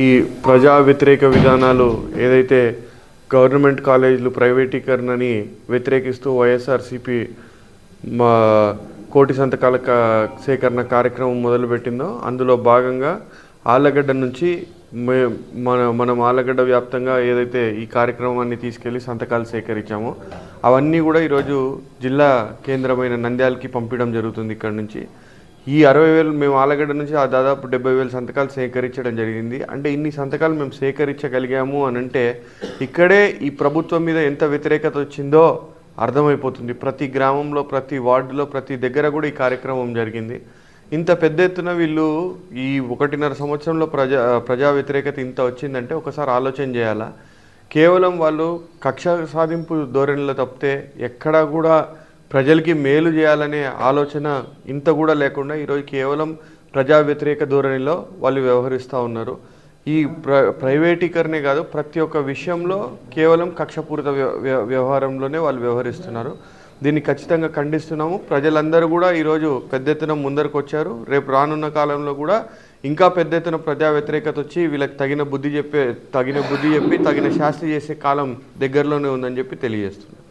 ఈ ప్రజా వ్యతిరేక విధానాలు ఏదైతే గవర్నమెంట్ కాలేజీలు ప్రైవేటీకరణని వ్యతిరేకిస్తూ వైఎస్ఆర్సీపీ మా కోటి సంతకాల సేకరణ కార్యక్రమం మొదలుపెట్టిందో అందులో భాగంగా ఆళ్ళగడ్డ నుంచి మనం ఆళ్ళగడ్డ వ్యాప్తంగా ఏదైతే ఈ కార్యక్రమాన్ని తీసుకెళ్ళి సంతకాలు సేకరించామో అవన్నీ కూడా ఈరోజు జిల్లా కేంద్రమైన నంద్యాలకి పంపించడం జరుగుతుంది. ఇక్కడ నుంచి ఈ 60,000 మేము ఆళ్ళగడ్డ నుంచి దాదాపు 70,000 సంతకాలు సేకరించడం జరిగింది. అంటే ఇన్ని సంతకాలు మేము సేకరించగలిగాము అని అంటే ఇక్కడే ఈ ప్రభుత్వం మీద ఎంత వ్యతిరేకత వచ్చిందో అర్థమైపోతుంది. ప్రతి గ్రామంలో, ప్రతి వార్డులో, ప్రతి దగ్గర కూడా ఈ కార్యక్రమం జరిగింది. ఇంత పెద్ద ఎత్తున వీళ్ళు ఈ 1.5 సంవత్సరంలో ప్రజా వ్యతిరేకత ఇంత వచ్చిందంటే ఒకసారి ఆలోచన చేయాలా. కేవలం వాళ్ళు కక్ష సాధింపు ధోరణిలో తప్పితే ఎక్కడా కూడా ప్రజలకి మేలు చేయాలనే ఆలోచన ఇంత కూడా లేకుండా ఈరోజు కేవలం ప్రజా వ్యతిరేక ధోరణిలో వాళ్ళు వ్యవహరిస్తూ ఉన్నారు. ఈ ప్రైవేటీకరణే కాదు, ప్రతి ఒక్క విషయంలో కేవలం కక్షపూరిత వ్యవహారంలోనే వాళ్ళు వ్యవహరిస్తున్నారు. దీన్ని ఖచ్చితంగా ఖండిస్తున్నాము. ప్రజలందరూ కూడా ఈరోజు పెద్ద ఎత్తున ముందరకు వచ్చారు. రేపు రానున్న కాలంలో కూడా ఇంకా పెద్ద ఎత్తున ప్రజా వ్యతిరేకత వచ్చి వీళ్ళకి తగిన బుద్ధి చెప్పి తగిన శాస్తి చేసే కాలం దగ్గరలోనే ఉందని చెప్పి తెలియజేస్తున్నారు.